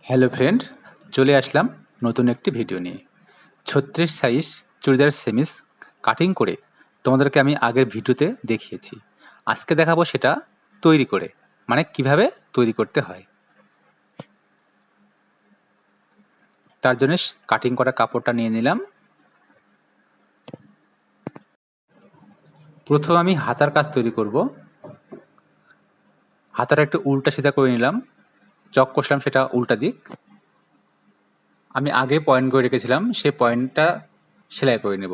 Hello friend, চলে আসলাম নতুন একটি ভিডিও নিয়ে। 36 সাইজ চুড়িদার সেমিস কাটিং করে তোমাদেরকে আমি আগের ভিডিওতে দেখিয়েছি। আজকে দেখাবো সেটা তৈরি করে, মানে কিভাবে তৈরি করতে হয়। তার জন্য কাটিং করা কাপড়টা নিয়ে নিলাম। প্রথমে আমি হাতার কাজ তৈরি করব। হাতার একটু উল্টা সিধা করে নিলাম, চক কষলাম সেটা উল্টা দিক। আমি আগে পয়েন্ট করে রেখেছিলাম, সেই পয়েন্টটা সেলাই করে নেব।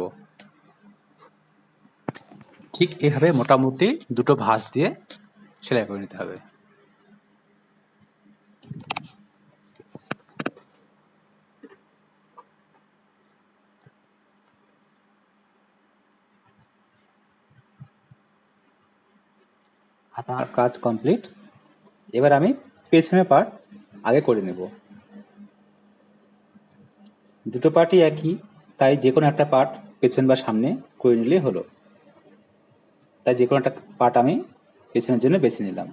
ঠিক এভাবে মোটামুটি দুটো ভাঁজ দিয়ে সেলাই করে নিতে হবে। হাতার কাজ কমপ্লিট। এবার আমি পেছনের পার্ট আগে করে নেব। দুটো পার্টই একই, তাই যে কোনো একটা পার্ট পেছন বা সামনে করে নিলেই হলো। তাই যে কোনো একটা পার্ট আমি পেছনের জন্য বেছে নিলাম।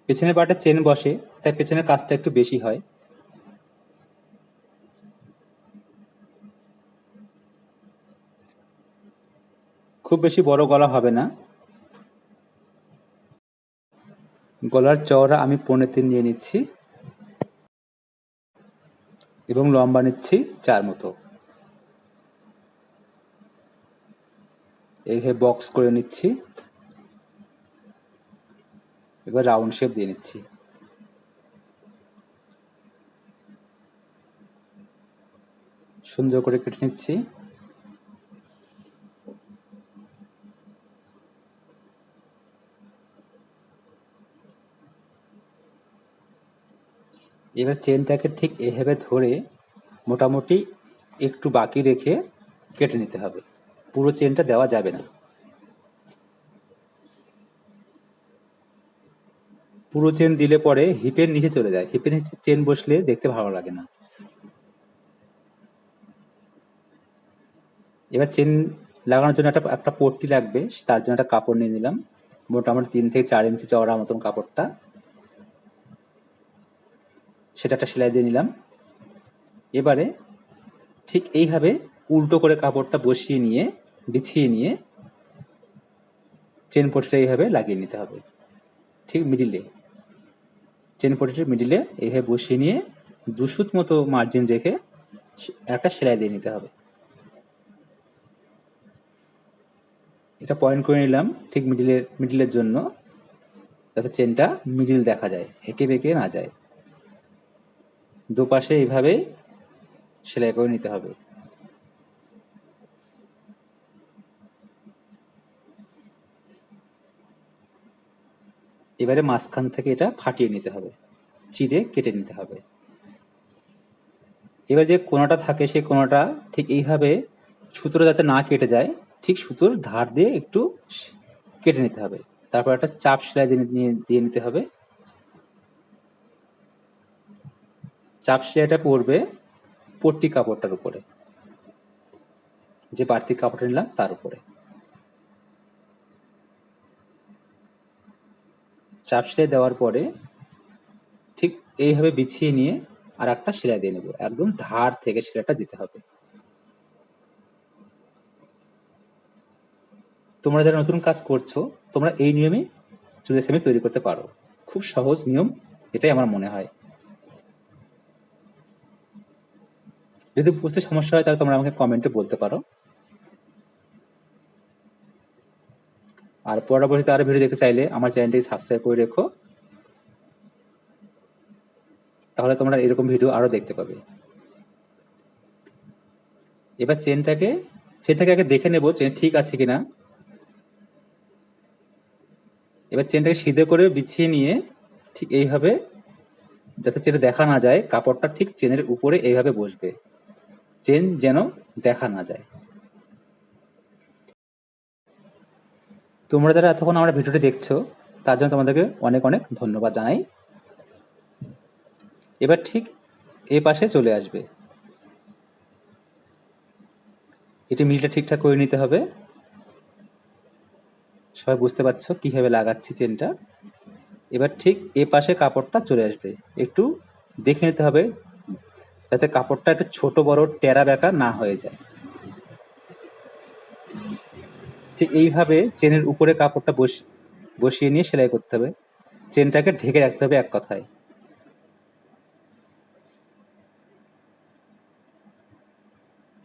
পেছনের পার্টে চেন বসে, তাই পেছনের কাজটা একটু বেশি হয়। খুব বেশি বড় গলা হবে না। গলার চওড়া আমি 1.5 নিয়ে নিচ্ছি এবং লম্বা নিচ্ছি 4 মতো। এইভাবে বক্স করে নিচ্ছি। এবার রাউন্ড শেপ দিয়ে নিচ্ছি। সুন্দর করে কেটে নিচ্ছি। এবার চেনটাকে ঠিক এভাবে ধরে মোটামুটি একটু বাকি রেখে কেটে নিতে হবে। পুরো চেনটা দেওয়া যাবে না। পুরো চেন দিলে পরে হিপের নিচে চলে যায়। হিপের নিচে চেন বসলে দেখতে ভালো লাগে না। এবার চেন লাগানোর জন্য একটা পট্টি লাগবে, তার জন্য একটা কাপড় নিয়ে নিলাম। মোটামুটি 3 থেকে 4 ইঞ্চি চওড়া মতন কাপড়টা, সেটা একটা সেলাই দিয়ে নিলাম। এবারে ঠিক এইভাবে উল্টো করে কাপড়টা বসিয়ে নিয়ে বিছিয়ে নিয়ে চেন পট্টিটা এইভাবে লাগিয়ে নিতে হবে। ঠিক মিডিলে, চেন পট্টিটার মিডিলে এইভাবে বসিয়ে নিয়ে 2 সুত মতো মার্জিন রেখে একটা সেলাই দিয়ে নিতে হবে। এটা পয়েন্ট করে নিলাম ঠিক মিডিলের জন্য, যাতে চেনটা মিডিল দেখা যায়, হেঁকে বেঁকে না যায়। দুপাশে এইভাবে সেলাই করে নিতে হবে। এবারে মাঝখান থেকে এটা ফাটিয়ে নিতে হবে, চিড়ে কেটে নিতে হবে। এবার যে কোনাটা থাকে সেই কোনাটা ঠিক এইভাবে সুতোটা যাতে না কেটে যায়, ঠিক সুতোর ধার দিয়ে একটু কেটে নিতে হবে। তারপর একটা চাপ সেলাই দিয়ে নিতে হবে। চাপ সেলাইটা পড়বে পট্টি কাপড়টার উপরে, যে বাড়তি কাপড়টা নিলাম তার উপরে। চাপ সেলাই দেওয়ার পরে ঠিক এইভাবে বিছিয়ে নিয়ে আর একটা সেলাই দিয়ে নেব। একদম ধার থেকে সেলাইটা দিতে হবে। তোমরা যারা নতুন কাজ করছো, তোমরা এই নিয়মে চুড়িদার সেমিজ তৈরি করতে পারো। খুব সহজ নিয়ম, এটাই আমার মনে হয়। যদি বুঝতে সমস্যা হয় তাহলে তোমরা আমাকে কমেন্টে বলতে পারো। আর পরবর্তীতে আরো ভিডিও দেখতে চাইলে আমার চ্যানেলটি সাবস্ক্রাইব করে রেখো, তাহলে তোমরা এরকম ভিডিও আরো দেখতে পাবে। এবার চেনটাকে আগে দেখে নেব চেন ঠিক আছে কিনা। এবার চেনটাকে সিধে করে বিছিয়ে নিয়ে ঠিক এইভাবে, যাতে চেনটা দেখা না যায়, কাপড়টা ঠিক চেনের উপরে এইভাবে বসবে, চেন যেন দেখা না যায়। তোমরা যারা এতক্ষণ আমার ভিডিওটি দেখছো, তার জন্য তোমাদেরকে অনেক অনেক ধন্যবাদ জানাই। এবার ঠিক এই পাশে চলে আসবে। এটি মিলটা ঠিকঠাক করে নিতে হবে। সবাই বুঝতে পারছো কিভাবে লাগাচ্ছি চেনটা। এবার ঠিক এ পাশে কাপড়টা চলে আসবে, একটু দেখে নিতে হবে যাতে কাপড়টা একটু ছোট বড় টেরা বেঁকা না হয়ে যায়। ঠিক এইভাবে চেনের উপরে কাপড়টা বসিয়ে নিয়ে সেলাই করতে হবে। চেনটাকে ঢেকে রাখতে হবে এক কথায়।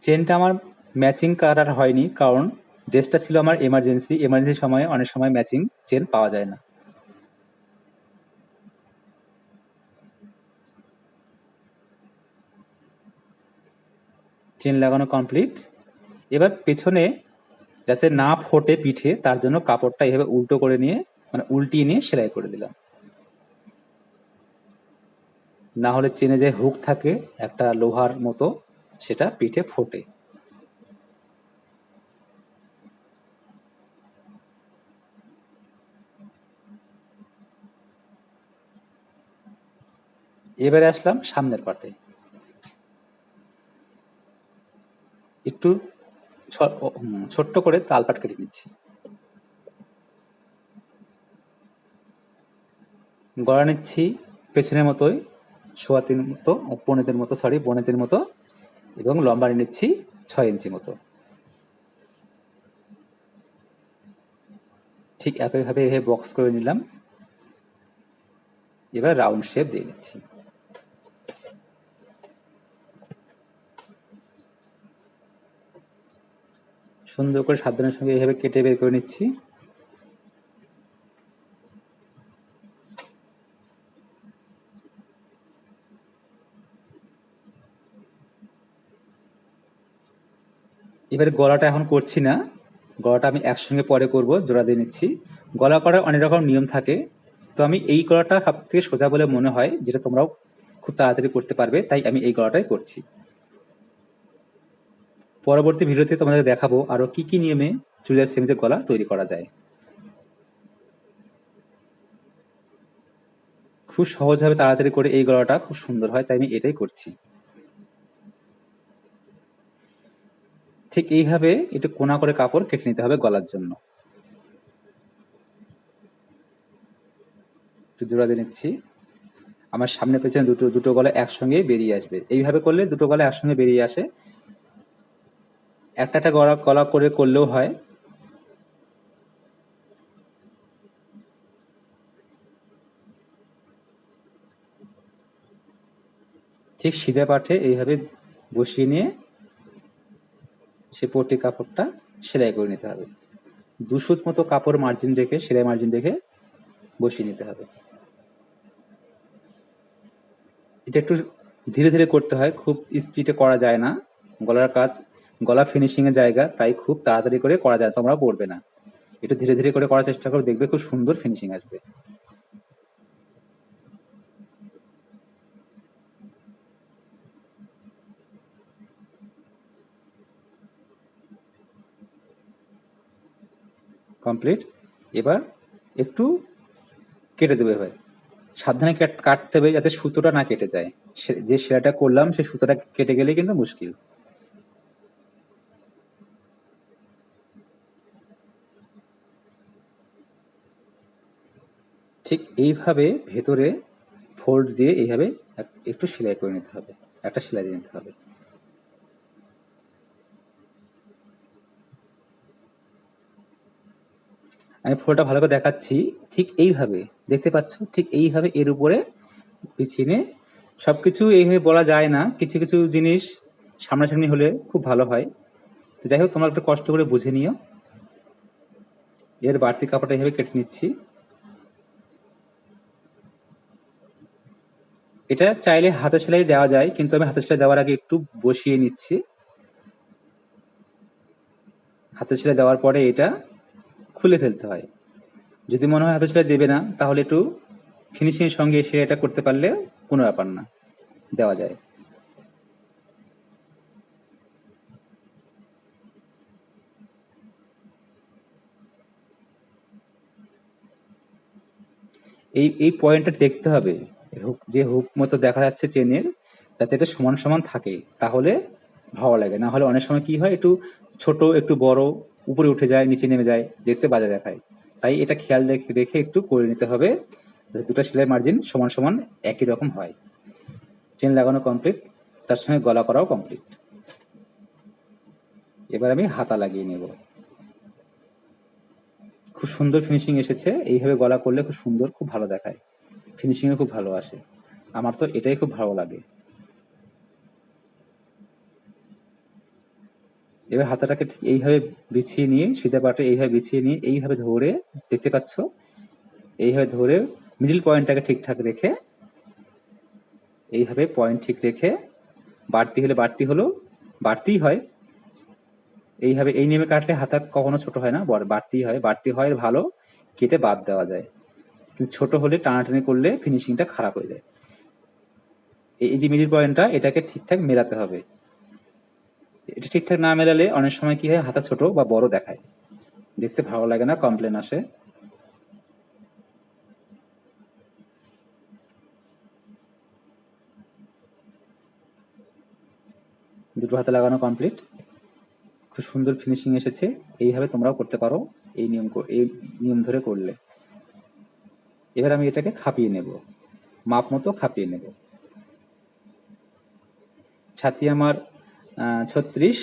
চেনটা আমার ম্যাচিং কালার হয়নি, কারণ ড্রেসটা ছিল আমার এমার্জেন্সি সময়ে অনেক সময় ম্যাচিং চেন পাওয়া যায় না। চেন লাগানো কমপ্লিট। এবার পেছনে যাতে না ফোটে পিঠে, তার জন্য কাপড়টা এভাবে উল্টো করে নিয়ে, মানে উল্টিয়ে নিয়ে সেলাই করে দিলাম। না হলে চেনে যে হুক থাকে একটা লোহার মতো, সেটা পিঠে ফোটে। এবারে আসলাম সামনের পাটে। একটু ছোট্ট করে তালপাট কেটে নিচ্ছি। গড়া নিচ্ছি পেছনের মতোই, সোয়াতির মতো, বনেতের মতো, এবং লম্বা নিচ্ছি 6 ইঞ্চি মতো। ঠিক একইভাবে এভাবে বক্স করে নিলাম। এবার রাউন্ড শেপ দিয়ে নিচ্ছি। সুন্দর করে সাবধানের সঙ্গে এভাবে কেটে বের করে নিচ্ছি। এবারে গলাটা এখন করছি না, গলাটা আমি একসঙ্গে পরে করব, জোড়া দিয়ে নিচ্ছি। গলা করার অনেক রকম নিয়ম থাকে, তো আমি এই গলাটা সব থেকে সোজা বলে মনে হয়, যেটা তোমরাও খুব তাড়াতাড়ি করতে পারবে, তাই আমি এই গলাটাই করছি। পরবর্তী ভিডিওতে তোমাদের দেখাবো আরো কি কি নিয়মে চুড়িদার সেমিজের গলা তৈরি করা যায়। খুব সহজভাবে তাড়াতাড়ি করে এই গলাটা খুব সুন্দর হয়, তাই আমি এটাই করছি। ঠিক এইভাবে একটু কোনা করে কাপড় কেটে নিতে হবে গলার জন্য। একটু জোড়া দিয়ে নিচ্ছি। আমার সামনে পেছনে দুটো গলা একসঙ্গে বেরিয়ে আসবে। এইভাবে করলে দুটো গলা একসঙ্গে বেরিয়ে আসে। একটা গলা করে করলেও হয়। ঠিক সিধে পাঠে এইভাবে বসিয়ে নিয়ে সে পট্টি কাপড়টা সেলাই করে নিতে হবে। 2 সুত মতো কাপড় মার্জিন রেখে, সেলাই মার্জিন রেখে বসিয়ে নিতে হবে। এটা একটু ধীরে ধীরে করতে হয়, খুব স্পিডে করা যায় না। গলার কাজ, গলা ফিনিশিং এর জায়গা, তাই খুব তাড়াতাড়ি করে করা যায়, তোমরা করবে না। একটু ধীরে ধীরে করে করার চেষ্টা করো, দেখবে খুব সুন্দর ফিনিশিং আসবে। কমপ্লিট। এবার একটু কেটে দেবে এবার। সাবধানে কাটতে হবে যাতে সুতোটা না কেটে যায়। যে সেলাইটা করলাম সে সুতোটা কেটে গেলে কিন্তু মুশকিল। ঠিক এইভাবে ভেতরে ফোল্ড দিয়ে এইভাবে একটু সেলাই করে নিতে হবে, একটা সেলাই দিয়ে নিতে হবে। আমি ফোল্ডটা ভালো করে দেখাচ্ছি। ঠিক এইভাবে দেখতে পাচ্ছ, ঠিক এইভাবে এর উপরে বিছিয়ে নিয়ে, সবকিছু এইভাবে বলা যায় না, কিছু কিছু জিনিস সামনাসামনি হলে খুব ভালো হয়। তো যাই হোক, তোমরা একটু কষ্ট করে বুঝে নিও। এর বাড়তি কাপড়টা এইভাবে কেটে নিচ্ছি। এটা চাইলে হাতে সেলাই দেওয়া যায়, কিন্তু আমি হাতে সেলাই দেওয়ার আগে একটু বসিয়ে নিচ্ছি। হাতে সেলাই দেওয়ার পরে এটা খুলে ফেলতে হয়। যদি মনে হয় হাতে সেলাই দেবে না, তাহলে একটু ফিনিশিং এর সঙ্গে সেলাইটা করতে পারলে কোনো ব্যাপার না, দেওয়া যায়। এই পয়েন্টটা দেখতে হবে, যে হুক মতো দেখা যাচ্ছে চেনের, যাতে এটা সমান সমান থাকে, তাহলে ভালো লাগে। না হলে অনেক সময় কি হয়, একটু ছোট একটু বড়, উপরে উঠে যায় নিচে নেমে যায়, দেখতে বাজে দেখায়। তাই এটা খেয়াল রেখে রেখে একটু করে নিতে হবে, যাতে দুটো সেলাই মার্জিন সমান সমান একই রকম হয়। চেন লাগানো কমপ্লিট, তার সঙ্গে গলা করাও কমপ্লিট। এবার আমি হাতা লাগিয়ে নেব। খুব সুন্দর ফিনিশিং এসেছে। এইভাবে গলা করলে খুব সুন্দর, খুব ভালো দেখায়, ফিনিশিংও খুব ভালো আসে। আমার তো এটাই খুব ভালো লাগে। এবার হাতাটাকে ঠিক এইভাবে বিছিয়ে নিয়ে, সিধা পাটে এইভাবে বিছিয়ে নিয়ে এইভাবে ধরে, দেখতে পাচ্ছ, এইভাবে ধরে মিডল পয়েন্টটাকে ঠিকঠাক রেখে, এইভাবে পয়েন্ট ঠিক রেখে, বাড়তি হলে বাড়তি হলো, বাড়তিই হয়। এইভাবে এই নিয়মে কাটলে হাতা কখনো ছোট হয় না, বাড়তি হয়। বাড়তি হয় ভালো, কেটে বাদ দেওয়া যায়। কিন্তু ছোট হলে টানাটানি করলে ফিনিশিংটা খারাপ হয়ে যায়। এই যে মিডল পয়েন্টটা, এটাকে ঠিকঠাক মেলাতে হবে। এটা ঠিকঠাক না মেলালে অনেক সময় কি হয়, হাতা ছোট বা বড় দেখায়, দেখতে ভালো লাগে না, কমপ্লেন আসে। দুটো হাতে লাগানো কমপ্লিট, খুব সুন্দর ফিনিশিং এসেছে। এইভাবে তোমরাও করতে পারো, এই নিয়ম ধরে করলে। এবার আমি এটাকে খাপিয়ে নেব, মাপ মতো খাপিয়ে নেব। ছাতি আমার 36,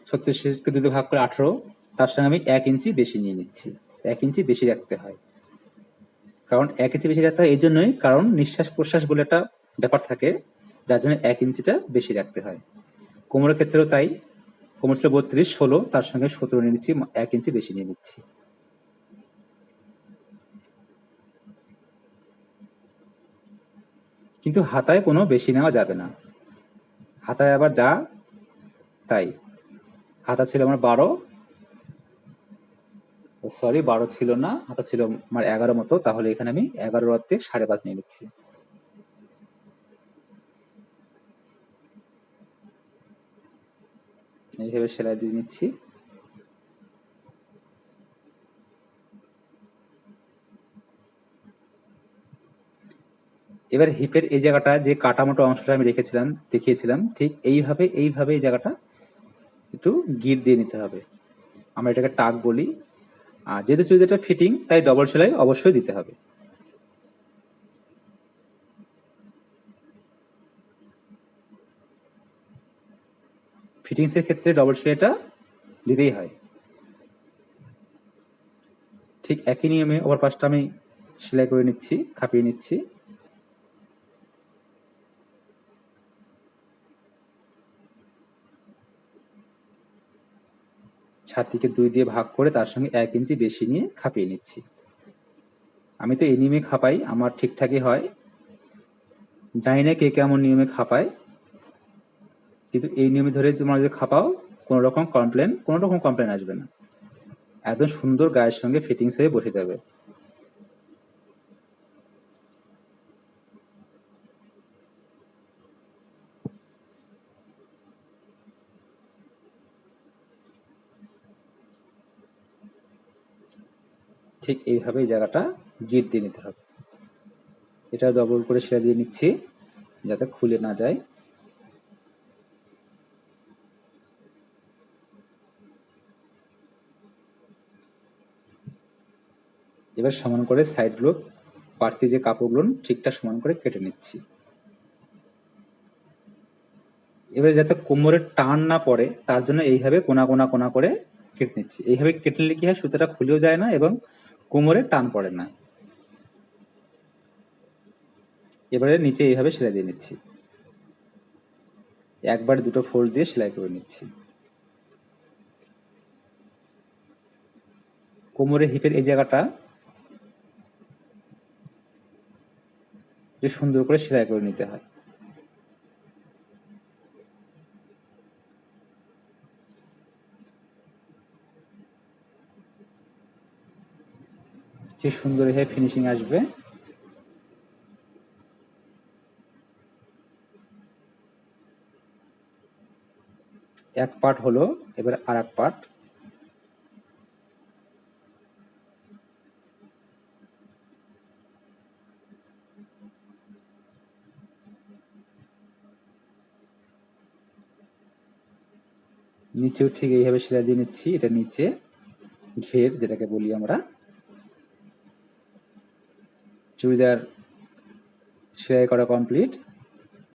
36কে দুটো ভাগ করে 18, তার সঙ্গে আমি 1 ইঞ্চি বেশি নিয়ে নিচ্ছি। 1 ইঞ্চি বেশি রাখতে হয়। কারণ 1 ইঞ্চি বেশি রাখতে হয় এই জন্যই, কারণ নিঃশ্বাস প্রশ্বাস বলে একটা ব্যাপার থাকে, যার জন্য 1 ইঞ্চিটা বেশি রাখতে হয়। কোমরের ক্ষেত্রেও তাই। কোমর ছিল 32, 16, তার সঙ্গে 17 নিয়ে নিচ্ছি, 1 ইঞ্চি বেশি নিয়ে নিচ্ছি। কিন্তু হাতায় কোনো বেশি নেওয়া যাবে না, হাতায় আবার যা তাই। হাতা ছিল আমার 12, সরি 12 ছিল না, হাতা ছিল আমার 11 মতো, তাহলে এখানে আমি 11 অর্ধেক 5.5 নিয়ে নিচ্ছি। এইভাবে সেলাই দিয়ে নিচ্ছি। এবার হিপের এই জায়গাটা, যে কাটামোটো অংশটা আমি রেখেছিলাম, দেখিয়েছিলাম, ঠিক এইভাবে এই জায়গাটা একটু গিট দিয়ে নিতে হবে। আমরা এটাকে টাক বলি। আর যেহেতু চুড়িদারটা ফিটিং, তাই ডবল সেলাই অবশ্যই দিতে হবে। ফিটিংসের ক্ষেত্রে ডবল সেলাইটা দিতেই হয়। ঠিক একই নিয়মে ওপর পাশটা আমি সেলাই করে নিচ্ছি, খাপিয়ে নিচ্ছি। ছাতিকে 2 দিয়ে ভাগ করে তার সঙ্গে 1 ইঞ্চি বেশি নিয়ে খাপিয়ে নিচ্ছি। আমি তো এই নিয়মে খাপাই, আমার ঠিকঠাকই হয়। জানি না কে কেমন নিয়মে খাপায়, কিন্তু এই নিয়মে ধরে তোমরা যদি খাপাও, কোনো রকম কমপ্লেন আসবে না। একদম সুন্দর গায়ের সঙ্গে ফিটিংস হয়ে বসে যাবে। ঠিক এইভাবে এই জায়গাটা গিট দিয়ে নিতে হবে। এটা ডবল করে সেলাই দিয়ে নিচ্ছি, যাতে খুলে না যায়। এবার সমান করে সাইডগুলো, বাড়তি যে কাপড়গুলো ঠিকঠাক সমান করে কেটে নিচ্ছি। এবার যাতে কোমরের টান না পড়ে, তার জন্য এইভাবে কোনা কোনা কোনা করে কেটে নিচ্ছি। এইভাবে কেটে নিলে কি হয়, সুতোটা খুলেও যায় না এবং কোমরে টান পড়ে না। এবারে নিচে এইভাবে সেলাই দিয়ে নিচ্ছি, একবার দুটো ফোল্ড দিয়ে সেলাই করে নিচ্ছি। কোমরের হিপের এই জায়গাটা যে সুন্দর করে সেলাই করে নিতে হয়। যে সুন্দর এভাবে ফিনিশিং আসবে। এক পার্ট হলো, এবার আর এক পার্ট। নিচেও ঠিক এইভাবে সেলাই দিয়ে নিচ্ছি। এটা নিচে ঘের যেটাকে বলি আমরা। চুড়িদার সেলাই করা কমপ্লিট।